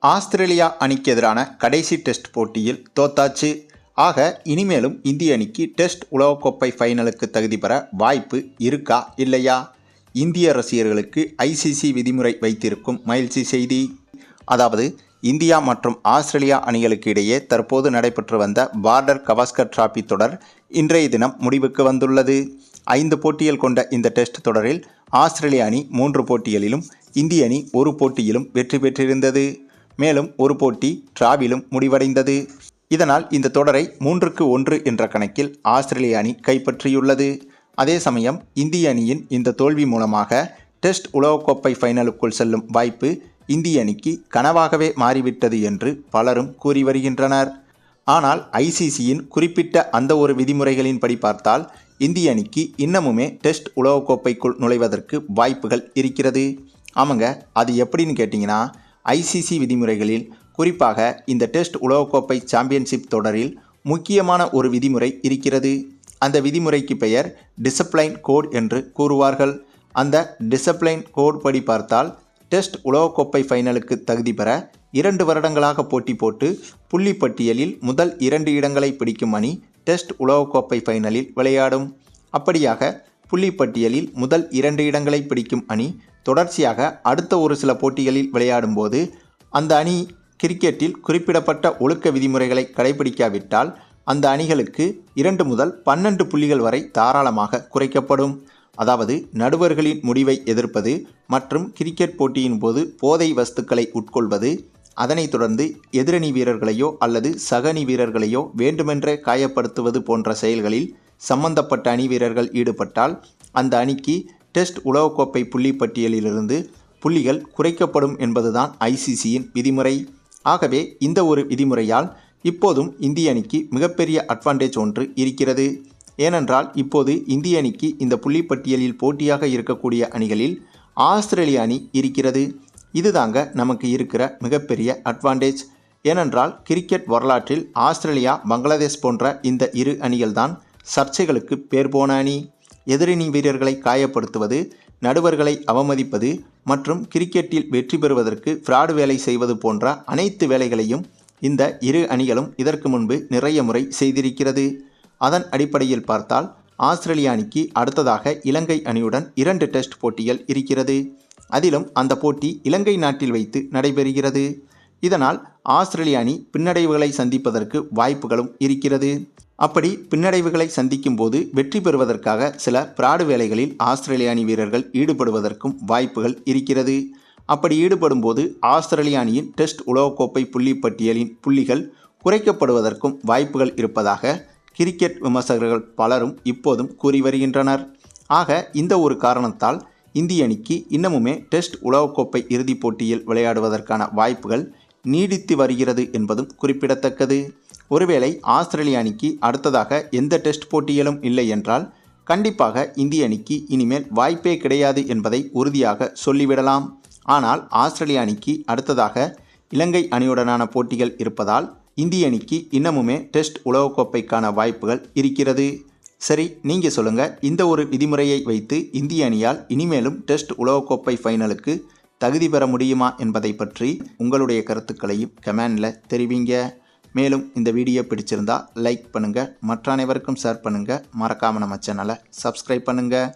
Australia அணிக்கு எதிரான கடைசி டெஸ்ட் போட்டியில் தோத்தாச்சு. ஆக இனிமேலும் இந்திய அணிக்கு டெஸ்ட் உலகக்கோப்பை ஃபைனலுக்கு தகுதி பெற வாய்ப்பு இருக்கா இல்லையா? இந்திய ரசிகர்களுக்கு ஐசிசி விதிமுறை வைத்திருக்கும் மகிழ்ச்சி செய்தி. அதாவது இந்தியா மற்றும் ஆஸ்திரேலியா அணிகளுக்கு இடையே தற்போது நடைபெற்று வந்த பார்டர் கவாஸ்கர் டிராபி தொடர் இன்றைய தினம் முடிவுக்கு வந்துள்ளது. 5 போட்டிகள் கொண்ட இந்த டெஸ்ட் தொடரில் ஆஸ்திரேலிய அணி 3 போட்டிகளிலும் இந்திய அணி 1 போட்டியிலும் வெற்றி பெற்றிருந்தது. மேலும் ஒரு போட்டி டிராவிலும் முடிவடைந்தது. இதனால் இந்த தொடரை 3-1 என்ற கணக்கில் ஆஸ்திரேலிய அணி கைப்பற்றியுள்ளது. அதே சமயம் இந்திய அணியின் இந்த தோல்வி மூலமாக டெஸ்ட் உலகக்கோப்பை ஃபைனலுக்குள் செல்லும் வாய்ப்பு இந்திய அணிக்கு கனவாகவே மாறிவிட்டது என்று பலரும் கூறி வருகின்றனர். ஆனால் ஐசிசியின் குறிப்பிட்ட அந்த ஒரு விதிமுறைகளின்படி பார்த்தால் இந்திய அணிக்கு இன்னமுமே டெஸ்ட் உலகக்கோப்பைக்குள் நுழைவதற்கு வாய்ப்புகள் இருக்கிறது. ஆமாங்க, அது எப்படின்னு கேட்டிங்கன்னா, ஐசிசி விதிமுறைகளில் குறிப்பாக இந்த டெஸ்ட் உலகக்கோப்பை சாம்பியன்ஷிப் தொடரில் முக்கியமான ஒரு விதிமுறை இருக்கிறது. அந்த விதிமுறைக்கு பெயர் டிசிப்ளைன் கோட் என்று கூறுவார்கள். அந்த டிசிப்ளைன் கோட் படி பார்த்தால் டெஸ்ட் உலகக்கோப்பை ஃபைனலுக்கு தகுதி பெற 2 வருடங்களாக போட்டி போட்டு புள்ளி பட்டியலில் முதல் 2 இடங்களை பிடிக்கும் அணி டெஸ்ட் உலகக்கோப்பை ஃபைனலில் விளையாடும். அப்படியாக புள்ளி பட்டியலில் முதல் 2 இடங்களை பிடிக்கும் அணி தொடர்ச்சியாக அடுத்த ஒரு சில போட்டிகளில் விளையாடும் போது அந்த அணி கிரிக்கெட்டில் குறிப்பிடப்பட்ட ஒழுக்க விதிமுறைகளை கடைபிடிக்காவிட்டால் அந்த அணிகளுக்கு 2 முதல் 12 புள்ளிகள் வரை தாராளமாக குறைக்கப்படும். அதாவது நடுவர்களின் முடிவை எதிர்ப்பது மற்றும் கிரிக்கெட் போட்டியின் போது போதை வஸ்துக்களை உட்கொள்வது, அதனைத் தொடர்ந்து எதிரணி வீரர்களையோ அல்லது சக அணி வீரர்களையோ வேண்டுமென்றே காயப்படுத்துவது போன்ற செயல்களில் சம்பந்தப்பட்ட அணி வீரர்கள் ஈடுபட்டால் அந்த அணிக்கு டெஸ்ட் உலகக்கோப்பை புள்ளி பட்டியலிலிருந்து புள்ளிகள் குறைக்கப்படும் என்பதுதான் ஐசிசியின் விதிமுறை. ஆகவே இந்த ஒரு விதிமுறையால் இப்போதும் இந்திய அணிக்கு மிகப்பெரிய அட்வான்டேஜ் ஒன்று இருக்கிறது. ஏனென்றால் இப்போது இந்திய அணிக்கு இந்த புள்ளி பட்டியலில் போட்டியாக இருக்கக்கூடிய அணிகளில் ஆஸ்திரேலிய அணி இருக்கிறது. இதுதாங்க நமக்கு இருக்கிற மிகப்பெரிய அட்வான்டேஜ். ஏனென்றால் கிரிக்கெட் வரலாற்றில் ஆஸ்திரேலியா, பங்களாதேஷ் போன்ற இந்த 2 அணிகள்தான் சர்ச்சைகளுக்கு பேர் போன அணி. எதிரணி வீரர்களை காயப்படுத்துவது, நடுவர்களை அவமதிப்பது மற்றும் கிரிக்கெட்டில் வெற்றி பெறுவதற்கு ஃப்ராடு வேலை செய்வது போன்ற அனைத்து வேலைகளையும் இந்த 2 அணிகளும் இதற்கு முன்பு நிறைய முறை செய்திருக்கிறது. அதன் அடிப்படையில் பார்த்தால் ஆஸ்திரேலிய அணிக்கு அடுத்ததாக இலங்கை அணியுடன் 2 டெஸ்ட் போட்டிகள் இருக்கிறது. அதிலும் அந்த போட்டி இலங்கை நாட்டில் வைத்து நடைபெறுகிறது. இதனால் ஆஸ்திரேலிய அணி பின்னடைவுகளை சந்திப்பதற்கு வாய்ப்புகளும் இருக்கிறது. அப்படி பின்னடைவுகளை சந்திக்கும் போது வெற்றி பெறுவதற்காக சில பிராடு வேலைகளில் ஆஸ்திரேலிய அணி வீரர்கள் ஈடுபடுவதற்கும் வாய்ப்புகள் இருக்கிறது. அப்படி ஈடுபடும் போது ஆஸ்திரேலிய அணியின் டெஸ்ட் உலகக்கோப்பை புள்ளி பட்டியலின் புள்ளிகள் குறைக்கப்படுவதற்கும் வாய்ப்புகள் இருப்பதாக கிரிக்கெட் விமர்சகர்கள் பலரும் இப்போதும் கூறி வருகின்றனர். ஆக இந்த ஒரு காரணத்தால் இந்திய அணிக்கு இன்னமுமே டெஸ்ட் உலகக்கோப்பை இறுதிப் போட்டியில் விளையாடுவதற்கான வாய்ப்புகள் நீடித்து வருகிறது என்பதும் குறிப்பிடத்தக்கது. ஒருவேளை ஆஸ்திரேலிய அணிக்கு அடுத்ததாக எந்த டெஸ்ட் போட்டிகளும் இல்லை என்றால் கண்டிப்பாக இந்திய அணிக்கு இனிமேல் வாய்ப்பே கிடையாது என்பதை உறுதியாக சொல்லிவிடலாம். ஆனால் ஆஸ்திரேலிய அணிக்கு அடுத்ததாக இலங்கை அணியுடனான போட்டிகள் இருப்பதால் இந்திய அணிக்கு இன்னமுமே டெஸ்ட் உலகக்கோப்பைக்கான வாய்ப்புகள் இருக்கிறது. சரி, நீங்கள் சொல்லுங்கள், இந்த ஒரு விதிமுறையை வைத்து இந்திய அணியால் இனிமேலும் டெஸ்ட் உலகக்கோப்பை ஃபைனலுக்கு தகுதி பெற முடியுமா என்பதை பற்றி உங்களுடைய கருத்துக்களையும் கமெண்டில் தெரிவிங்க. மேலும் இந்த வீடியோ பிடிச்சிருந்தா லைக் பண்ணுங்கள், மற்ற அனைவருக்கும் ஷேர் பண்ணுங்கள், மறக்காமல் நம்ம சேனலை சப்ஸ்கிரைப் பண்ணுங்கள்.